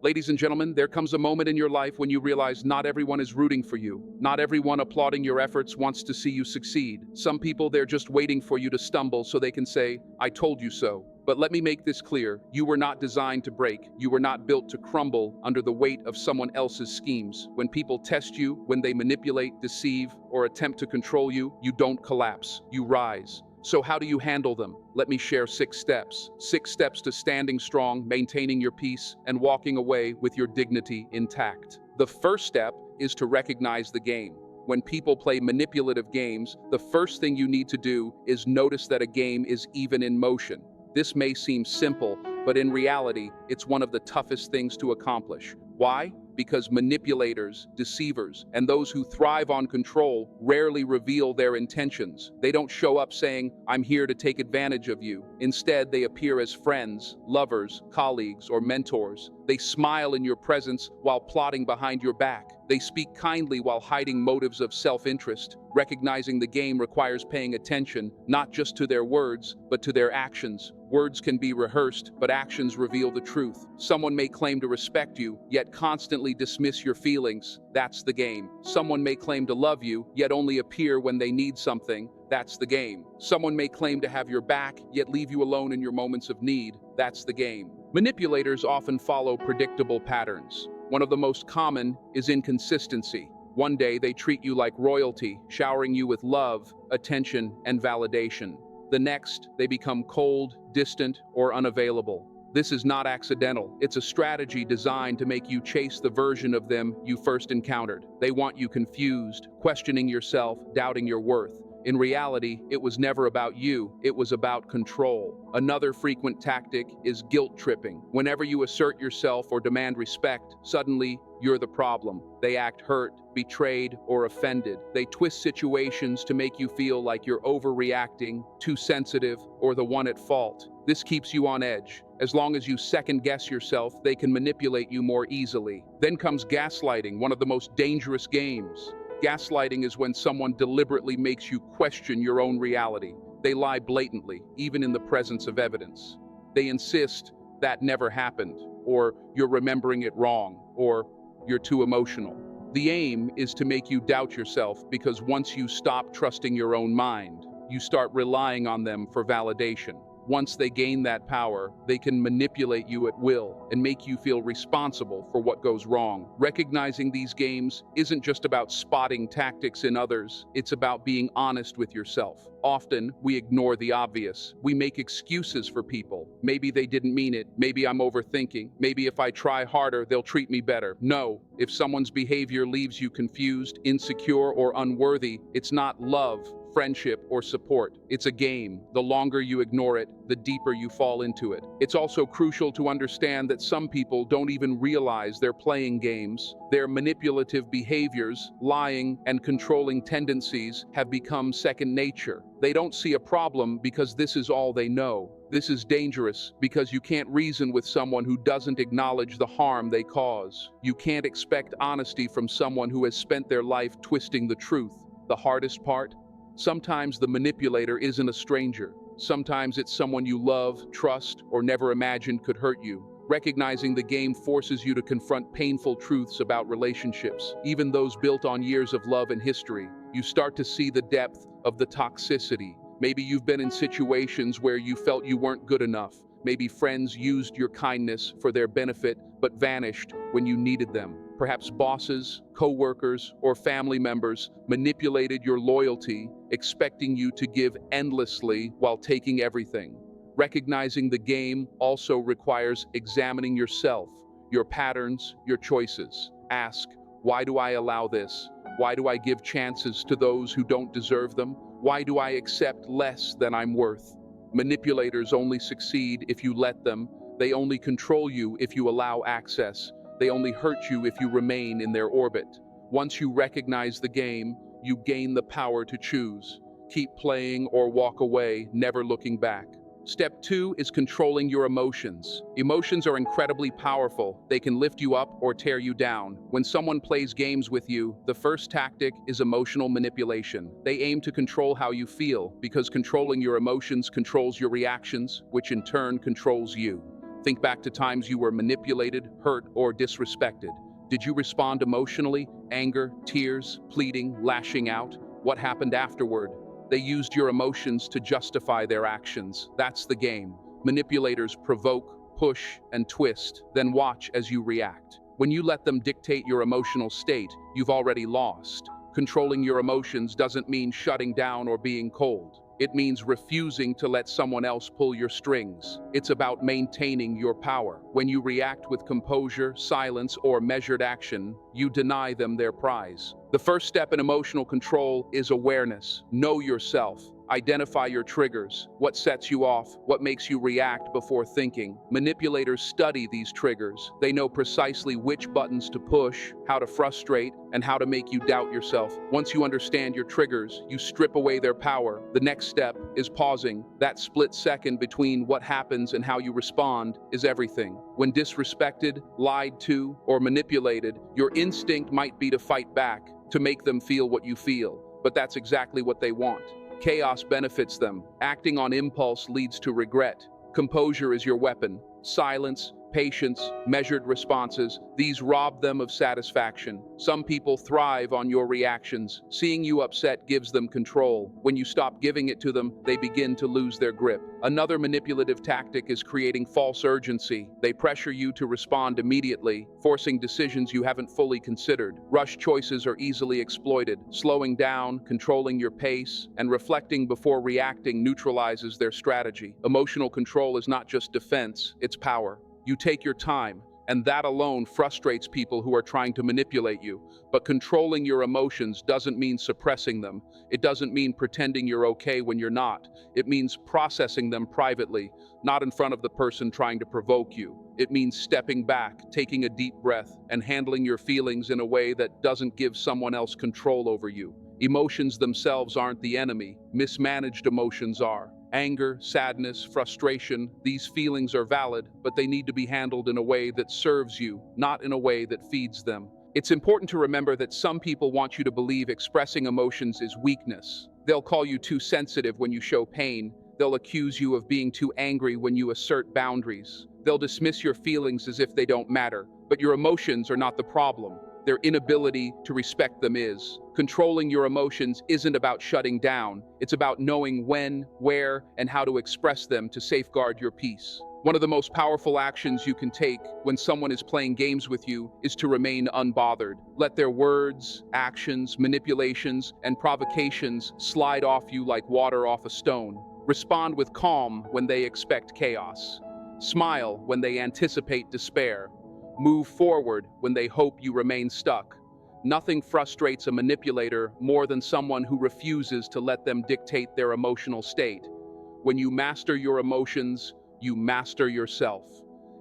Ladies and gentlemen, there comes a moment in your life when you realize not everyone is rooting for you. Not everyone applauding your efforts wants to see you succeed. Some people, they're just waiting for you to stumble so they can say, "I told you so." But let me make this clear. You were not designed to break. You were not built to crumble under the weight of someone else's schemes. When people test you, when they manipulate, deceive, or attempt to control you, you don't collapse. You rise. So how do you handle them? Let me share 6 steps. 6 steps to standing strong, maintaining your peace, and walking away with your dignity intact. The first step is to recognize the game. When people play manipulative games, the first thing you need to do is notice that a game is even in motion. This may seem simple, but in reality, it's one of the toughest things to accomplish. Why? Because manipulators, deceivers, and those who thrive on control rarely reveal their intentions. They don't show up saying, "I'm here to take advantage of you." Instead, they appear as friends, lovers, colleagues, or mentors. They smile in your presence while plotting behind your back. They speak kindly while hiding motives of self-interest. Recognizing the game requires paying attention, not just to their words, but to their actions. Words can be rehearsed, but actions reveal the truth. Someone may claim to respect you, yet constantly dismiss your feelings. That's the game. Someone may claim to love you, yet only appear when they need something. That's the game. Someone may claim to have your back, yet leave you alone in your moments of need. That's the game. Manipulators often follow predictable patterns. One of the most common is inconsistency. One day they treat you like royalty, showering you with love, attention, and validation. The next, they become cold, distant, or unavailable. This is not accidental. It's a strategy designed to make you chase the version of them you first encountered. They want you confused, questioning yourself, doubting your worth. In reality, it was never about you, it was about control. Another frequent tactic is guilt tripping. Whenever you assert yourself or demand respect, suddenly you're the problem. They act hurt, betrayed, or offended. They twist situations to make you feel like you're overreacting, too sensitive, or the one at fault. This keeps you on edge. As long as you second-guess yourself, they can manipulate you more easily. Then comes gaslighting, one of the most dangerous games. Gaslighting is when someone deliberately makes you question your own reality. They lie blatantly, even in the presence of evidence. They insist that never happened, or you're remembering it wrong, or you're too emotional. The aim is to make you doubt yourself, because once you stop trusting your own mind, you start relying on them for validation. Once they gain that power, they can manipulate you at will and make you feel responsible for what goes wrong. Recognizing these games isn't just about spotting tactics in others, it's about being honest with yourself. Often, we ignore the obvious. We make excuses for people. Maybe they didn't mean it. Maybe I'm overthinking. Maybe if I try harder, they'll treat me better. No, if someone's behavior leaves you confused, insecure, or unworthy, it's not love, friendship, or support. It's a game. The longer you ignore it, the deeper you fall into it. It's also crucial to understand that some people don't even realize they're playing games. Their manipulative behaviors, lying, and controlling tendencies have become second nature. They don't see a problem because this is all they know. This is dangerous because you can't reason with someone who doesn't acknowledge the harm they cause. You can't expect honesty from someone who has spent their life twisting the truth. The hardest part? Sometimes the manipulator isn't a stranger. Sometimes it's someone you love, trust, or never imagined could hurt you. Recognizing the game forces you to confront painful truths about relationships, even those built on years of love and history. You start to see the depth of the toxicity. Maybe you've been in situations where you felt you weren't good enough. Maybe friends used your kindness for their benefit, but vanished when you needed them. Perhaps bosses, co-workers, or family members manipulated your loyalty, expecting you to give endlessly while taking everything. Recognizing the game also requires examining yourself, your patterns, your choices. Ask, why do I allow this? Why do I give chances to those who don't deserve them? Why do I accept less than I'm worth? Manipulators only succeed if you let them. They only control you if you allow access. They only hurt you if you remain in their orbit. Once you recognize the game, you gain the power to choose. Keep playing or walk away, never looking back. Step 2 is controlling your emotions. Emotions are incredibly powerful. They can lift you up or tear you down. When someone plays games with you, the first tactic is emotional manipulation. They aim to control how you feel, because controlling your emotions controls your reactions, which in turn controls you. Think back to times you were manipulated, hurt, or disrespected. Did you respond emotionally? Anger, tears, pleading, lashing out? What happened afterward? They used your emotions to justify their actions. That's the game. Manipulators provoke, push, and twist, then watch as you react. When you let them dictate your emotional state, you've already lost. Controlling your emotions doesn't mean shutting down or being cold. It means refusing to let someone else pull your strings. It's about maintaining your power. When you react with composure, silence, or measured action, you deny them their prize. The first step in emotional control is awareness. Know yourself. Identify your triggers, what sets you off, what makes you react before thinking. Manipulators study these triggers. They know precisely which buttons to push, how to frustrate, and how to make you doubt yourself. Once you understand your triggers, you strip away their power. The next step is pausing. That split second between what happens and how you respond is everything. When disrespected, lied to, or manipulated, your instinct might be to fight back, to make them feel what you feel. But that's exactly what they want. Chaos benefits them. Acting on impulse leads to regret. Composure is your weapon. Silence, patience, measured responses, these rob them of satisfaction. Some people thrive on your reactions. Seeing you upset gives them control. When you stop giving it to them, they begin to lose their grip. Another manipulative tactic is creating false urgency. They pressure you to respond immediately, forcing decisions you haven't fully considered. Rush choices are easily exploited. Slowing down, controlling your pace, and reflecting before reacting neutralizes their strategy. Emotional control is not just defense, it's power. You take your time, and that alone frustrates people who are trying to manipulate you. But controlling your emotions doesn't mean suppressing them. It doesn't mean pretending you're okay when you're not. It means processing them privately, not in front of the person trying to provoke you. It means stepping back, taking a deep breath, and handling your feelings in a way that doesn't give someone else control over you. Emotions themselves aren't the enemy. Mismanaged emotions are. Anger, sadness, frustration, these feelings are valid, but they need to be handled in a way that serves you, not in a way that feeds them. It's important to remember that some people want you to believe expressing emotions is weakness. They'll call you too sensitive when you show pain. They'll accuse you of being too angry when you assert boundaries. They'll dismiss your feelings as if they don't matter, but your emotions are not the problem. Their inability to respect them is. Controlling your emotions isn't about shutting down. It's about knowing when, where, and how to express them to safeguard your peace. One of the most powerful actions you can take when someone is playing games with you is to remain unbothered. Let their words, actions, manipulations, and provocations slide off you like water off a stone. Respond with calm when they expect chaos. Smile when they anticipate despair. Move forward when they hope you remain stuck. Nothing frustrates a manipulator more than someone who refuses to let them dictate their emotional state. When you master your emotions, you master yourself.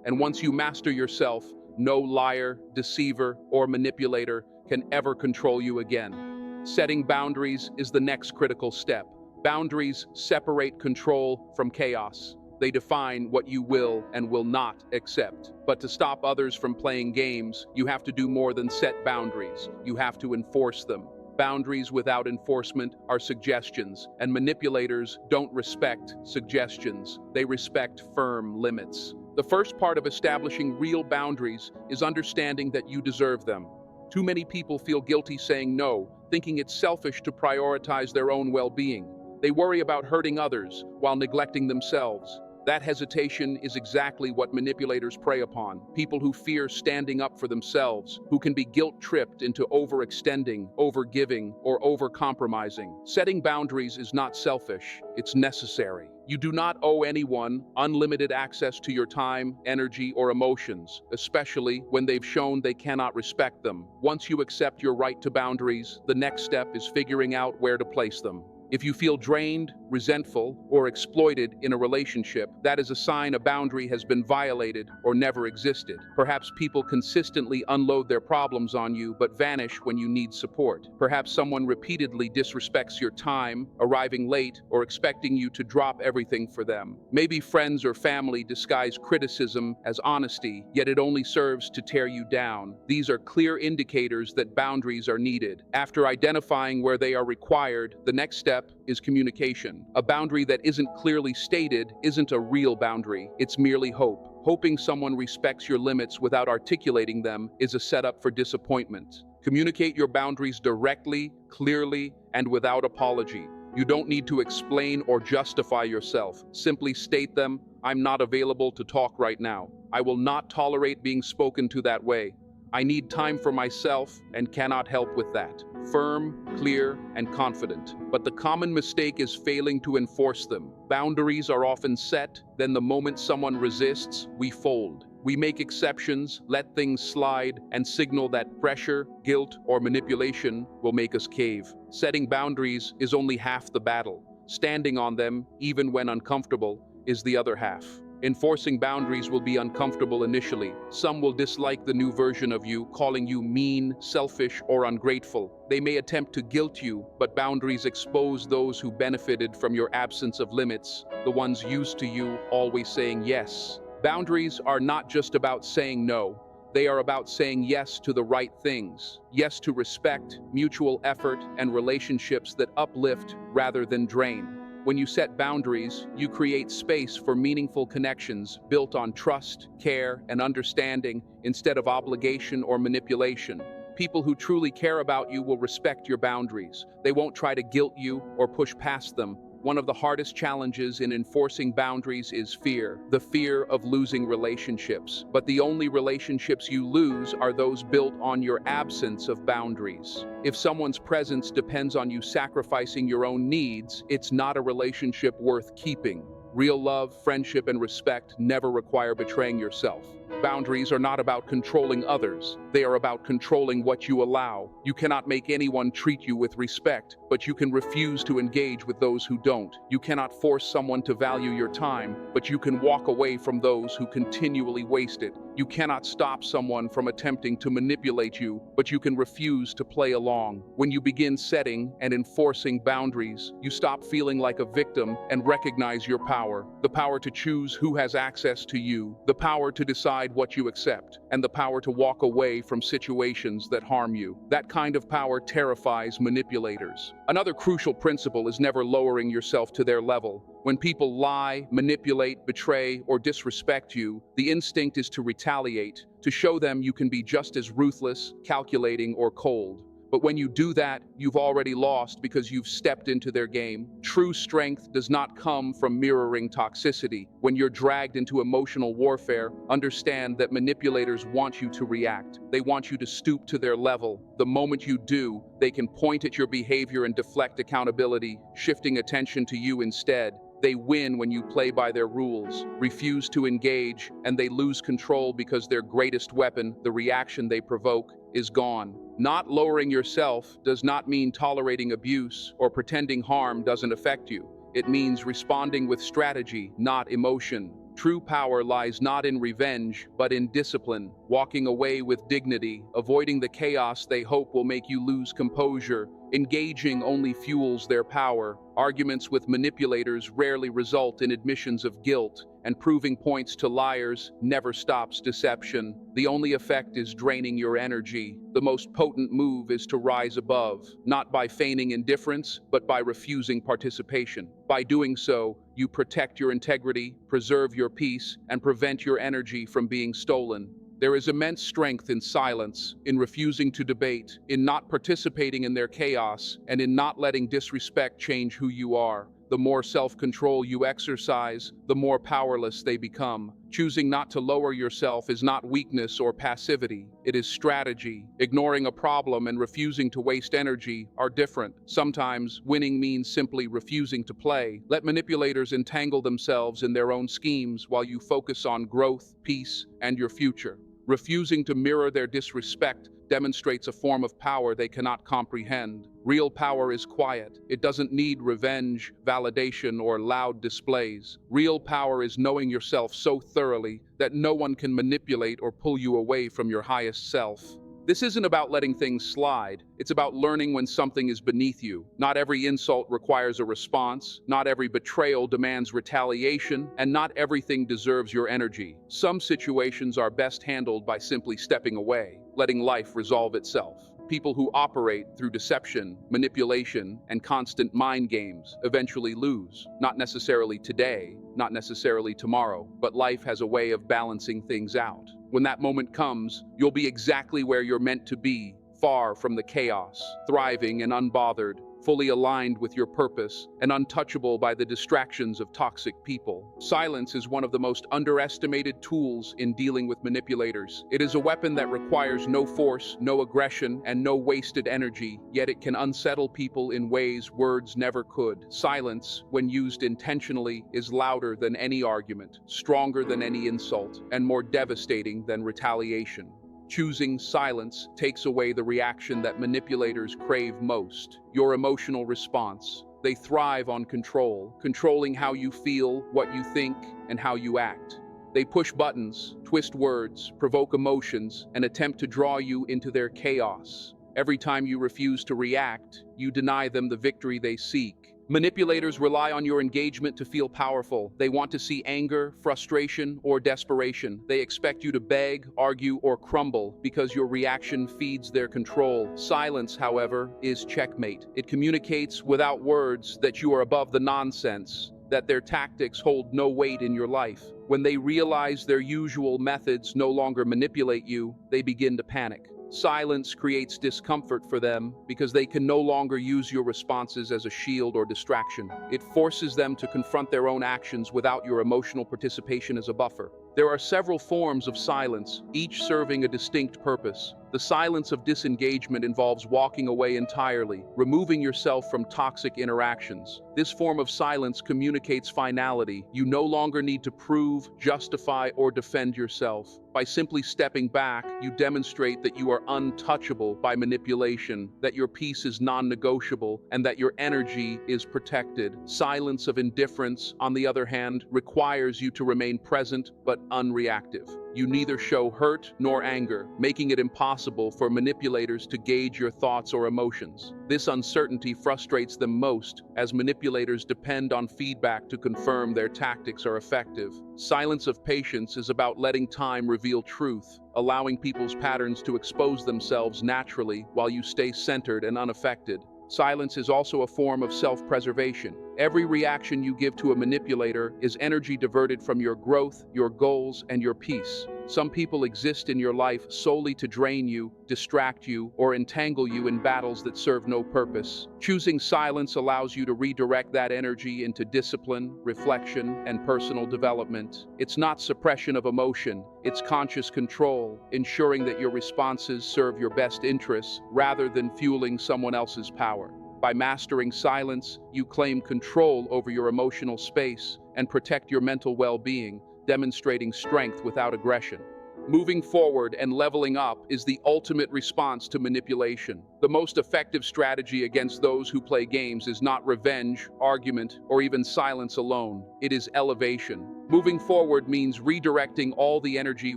And once you master yourself, no liar, deceiver, or manipulator can ever control you again. Setting boundaries is the next critical step. Boundaries separate control from chaos. They define what you will and will not accept. But to stop others from playing games, you have to do more than set boundaries. You have to enforce them. Boundaries without enforcement are suggestions, and manipulators don't respect suggestions. They respect firm limits. The first part of establishing real boundaries is understanding that you deserve them. Too many people feel guilty saying no, thinking it's selfish to prioritize their own well-being. They worry about hurting others while neglecting themselves. That hesitation is exactly what manipulators prey upon. People who fear standing up for themselves, who can be guilt-tripped into overextending, overgiving, or over-compromising. Setting boundaries is not selfish, it's necessary. You do not owe anyone unlimited access to your time, energy, or emotions, especially when they've shown they cannot respect them. Once you accept your right to boundaries, the next step is figuring out where to place them. If you feel drained, resentful, or exploited in a relationship, that is a sign a boundary has been violated or never existed. Perhaps people consistently unload their problems on you but vanish when you need support. Perhaps someone repeatedly disrespects your time, arriving late, or expecting you to drop everything for them. Maybe friends or family disguise criticism as honesty, yet it only serves to tear you down. These are clear indicators that boundaries are needed. After identifying where they are required, the next step is communication. A boundary that isn't clearly stated isn't a real boundary, it's merely hope. Hoping someone respects your limits without articulating them is a setup for disappointment. Communicate your boundaries directly, clearly, and without apology. You don't need to explain or justify yourself. Simply state them. I'm not available to talk right now. I will not tolerate being spoken to that way. I need time for myself and cannot help with that. Firm, clear, and confident. But the common mistake is failing to enforce them. Boundaries are often set, then the moment someone resists, we fold. We make exceptions, let things slide, and signal that pressure, guilt, or manipulation will make us cave. Setting boundaries is only half the battle. Standing on them, even when uncomfortable, is the other half. Enforcing boundaries will be uncomfortable initially. Some will dislike the new version of you, calling you mean, selfish, or ungrateful. They may attempt to guilt you, but boundaries expose those who benefited from your absence of limits, the ones used to you always saying yes. Boundaries are not just about saying no. They are about saying yes to the right things. Yes to respect, mutual effort, and relationships that uplift rather than drain. When you set boundaries, you create space for meaningful connections built on trust, care, and understanding instead of obligation or manipulation. People who truly care about you will respect your boundaries. They won't try to guilt you or push past them. One of the hardest challenges in enforcing boundaries is fear, the fear of losing relationships. But the only relationships you lose are those built on your absence of boundaries. If someone's presence depends on you sacrificing your own needs, it's not a relationship worth keeping. Real love, friendship, and respect never require betraying yourself. Boundaries are not about controlling others. They are about controlling what you allow. You cannot make anyone treat you with respect, but you can refuse to engage with those who don't. You cannot force someone to value your time, but you can walk away from those who continually waste it. You cannot stop someone from attempting to manipulate you, but you can refuse to play along. When you begin setting and enforcing boundaries, you stop feeling like a victim and recognize your power. The power to choose who has access to you, the power to decide what you accept, and the power to walk away from situations that harm you. That kind of power terrifies manipulators. Another crucial principle is never lowering yourself to their level. When people lie, manipulate, betray, or disrespect you, the instinct is to retaliate, to show them you can be just as ruthless, calculating, or cold. But when you do that, you've already lost because you've stepped into their game. True strength does not come from mirroring toxicity. When you're dragged into emotional warfare, understand that manipulators want you to react. They want you to stoop to their level. The moment you do, they can point at your behavior and deflect accountability, shifting attention to you instead. They win when you play by their rules, refuse to engage, and they lose control because their greatest weapon, the reaction they provoke, is gone. Not lowering yourself does not mean tolerating abuse or pretending harm doesn't affect you. It means responding with strategy, not emotion. True power lies not in revenge, but in discipline, walking away with dignity, avoiding the chaos they hope will make you lose composure. Engaging only fuels their power. Arguments with manipulators rarely result in admissions of guilt, and proving points to liars never stops deception. The only effect is draining your energy. The most potent move is to rise above, not by feigning indifference, but by refusing participation. By doing so, you protect your integrity, preserve your peace, and prevent your energy from being stolen. There is immense strength in silence, in refusing to debate, in not participating in their chaos, and in not letting disrespect change who you are. The more self-control you exercise, the more powerless they become. Choosing not to lower yourself is not weakness or passivity. It is strategy. Ignoring a problem and refusing to waste energy are different. Sometimes winning means simply refusing to play. Let manipulators entangle themselves in their own schemes while you focus on growth, peace, and your future. Refusing to mirror their disrespect demonstrates a form of power they cannot comprehend. Real power is quiet. It doesn't need revenge, validation, or loud displays. Real power is knowing yourself so thoroughly that no one can manipulate or pull you away from your highest self. This isn't about letting things slide. It's about learning when something is beneath you. Not every insult requires a response. Not every betrayal demands retaliation. And not everything deserves your energy. Some situations are best handled by simply stepping away, letting life resolve itself. People who operate through deception, manipulation, and constant mind games eventually lose. Not necessarily today, not necessarily tomorrow, but life has a way of balancing things out. When that moment comes, you'll be exactly where you're meant to be, far from the chaos, thriving and unbothered, fully aligned with your purpose, and untouchable by the distractions of toxic people. Silence is one of the most underestimated tools in dealing with manipulators. It is a weapon that requires no force, no aggression, and no wasted energy, yet it can unsettle people in ways words never could. Silence, when used intentionally, is louder than any argument, stronger than any insult, and more devastating than retaliation. Choosing silence takes away the reaction that manipulators crave most, your emotional response. They thrive on control, controlling how you feel, what you think, and how you act. They push buttons, twist words, provoke emotions, and attempt to draw you into their chaos. Every time you refuse to react, you deny them the victory they seek. Manipulators rely on your engagement to feel powerful. They want to see anger, frustration, or desperation. They expect you to beg, argue, or crumble because your reaction feeds their control. Silence, however, is checkmate. It communicates without words that you are above the nonsense, that their tactics hold no weight in your life. When they realize their usual methods no longer manipulate you, they begin to panic. Silence creates discomfort for them because they can no longer use your responses as a shield or distraction. It forces them to confront their own actions without your emotional participation as a buffer. There are several forms of silence, each serving a distinct purpose. The silence of disengagement involves walking away entirely, removing yourself from toxic interactions. This form of silence communicates finality. You no longer need to prove, justify, or defend yourself. By simply stepping back, you demonstrate that you are untouchable by manipulation, that your peace is non-negotiable, and that your energy is protected. Silence of indifference, on the other hand, requires you to remain present but unreactive. You neither show hurt nor anger, making it impossible for manipulators to gauge your thoughts or emotions. This uncertainty frustrates them most, as manipulators depend on feedback to confirm their tactics are effective. Silence of patience is about letting time reveal truth, allowing people's patterns to expose themselves naturally while you stay centered and unaffected. Silence is also a form of self-preservation. Every reaction you give to a manipulator is energy diverted from your growth, your goals, and your peace. Some people exist in your life solely to drain you, distract you, or entangle you in battles that serve no purpose. Choosing silence allows you to redirect that energy into discipline, reflection, and personal development. It's not suppression of emotion, it's conscious control, ensuring that your responses serve your best interests rather than fueling someone else's power. By mastering silence, you claim control over your emotional space and protect your mental well-being, demonstrating strength without aggression. Moving forward and leveling up is the ultimate response to manipulation. The most effective strategy against those who play games is not revenge, argument, or even silence alone. It is elevation. Moving forward means redirecting all the energy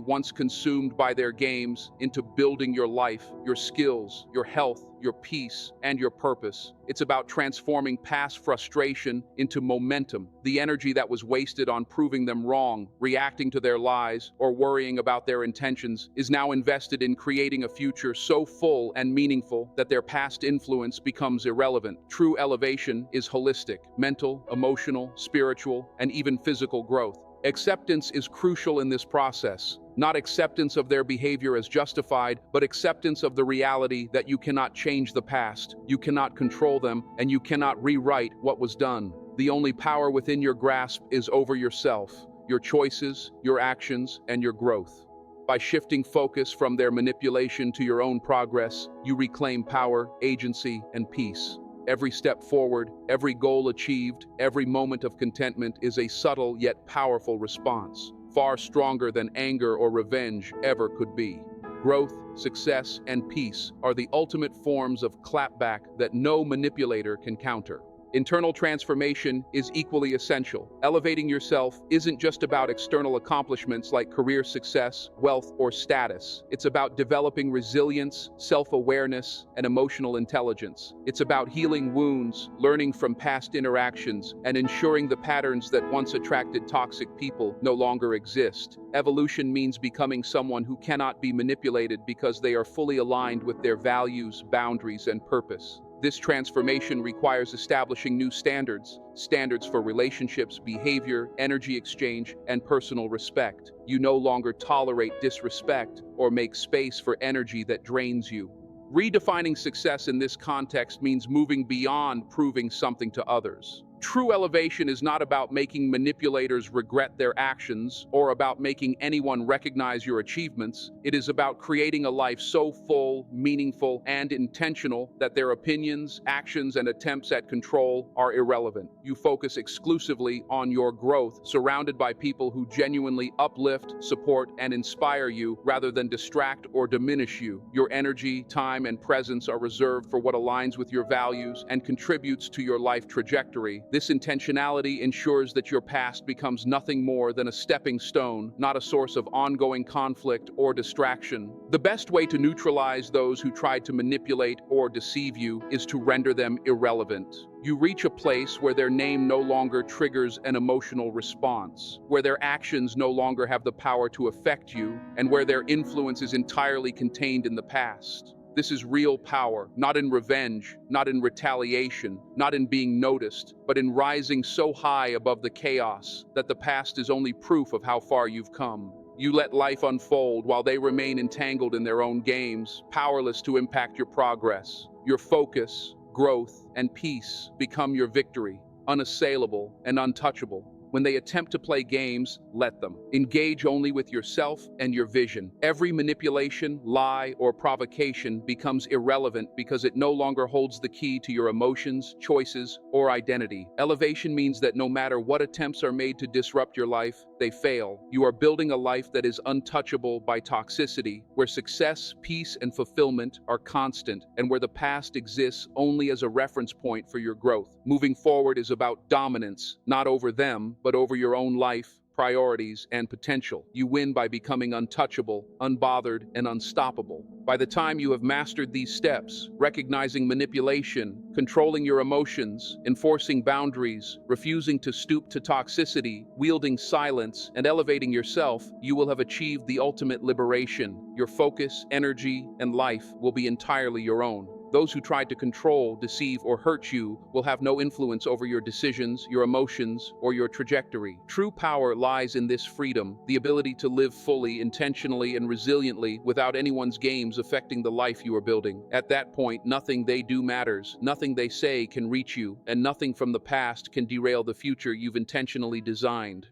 once consumed by their games into building your life, your skills, your health, your peace, and your purpose. It's about transforming past frustration into momentum. The energy that was wasted on proving them wrong, reacting to their lies, or worrying about their intentions is now invested in creating a future so full and meaningful that their past influence becomes irrelevant. True elevation is holistic, mental, emotional, spiritual, and even physical growth. Acceptance is crucial in this process. Not acceptance of their behavior as justified, but acceptance of the reality that you cannot change the past, you cannot control them, and you cannot rewrite what was done. The only power within your grasp is over yourself, your choices, your actions, and your growth. By shifting focus from their manipulation to your own progress, you reclaim power, agency, and peace. Every step forward, every goal achieved, every moment of contentment is a subtle yet powerful response, far stronger than anger or revenge ever could be. Growth, success, and peace are the ultimate forms of clapback that no manipulator can counter. Internal transformation is equally essential. Elevating yourself isn't just about external accomplishments like career success, wealth, or status. It's about developing resilience, self-awareness, and emotional intelligence. It's about healing wounds, learning from past interactions, and ensuring the patterns that once attracted toxic people no longer exist. Evolution means becoming someone who cannot be manipulated because they are fully aligned with their values, boundaries, and purpose. This transformation requires establishing new standards for relationships, behavior, energy exchange, and personal respect. You no longer tolerate disrespect or make space for energy that drains you. Redefining success in this context means moving beyond proving something to others. True elevation is not about making manipulators regret their actions or about making anyone recognize your achievements. It is about creating a life so full, meaningful, and intentional that their opinions, actions, and attempts at control are irrelevant. You focus exclusively on your growth, surrounded by people who genuinely uplift, support, and inspire you rather than distract or diminish you. Your energy, time, and presence are reserved for what aligns with your values and contributes to your life trajectory. This intentionality ensures that your past becomes nothing more than a stepping stone, not a source of ongoing conflict or distraction. The best way to neutralize those who tried to manipulate or deceive you is to render them irrelevant. You reach a place where their name no longer triggers an emotional response, where their actions no longer have the power to affect you, and where their influence is entirely contained in the past. This is real power, not in revenge, not in retaliation, not in being noticed, but in rising so high above the chaos that the past is only proof of how far you've come. You let life unfold while they remain entangled in their own games, powerless to impact your progress. Your focus, growth, and peace become your victory, unassailable and untouchable. When they attempt to play games, let them. Engage only with yourself and your vision. Every manipulation, lie, or provocation becomes irrelevant because it no longer holds the key to your emotions, choices, or identity. Elevation means that no matter what attempts are made to disrupt your life, they fail. You are building a life that is untouchable by toxicity, where success, peace, and fulfillment are constant, and where the past exists only as a reference point for your growth. Moving forward is about dominance, not over them, but over your own life, priorities, and potential. You win by becoming untouchable, unbothered, and unstoppable. By the time you have mastered these steps, recognizing manipulation, controlling your emotions, enforcing boundaries, refusing to stoop to toxicity, wielding silence, and elevating yourself, you will have achieved the ultimate liberation. Your focus, energy, and life will be entirely your own. Those who tried to control, deceive, or hurt you will have no influence over your decisions, your emotions, or your trajectory. True power lies in this freedom, the ability to live fully, intentionally, and resiliently without anyone's games affecting the life you are building. At that point, nothing they do matters, nothing they say can reach you, and nothing from the past can derail the future you've intentionally designed.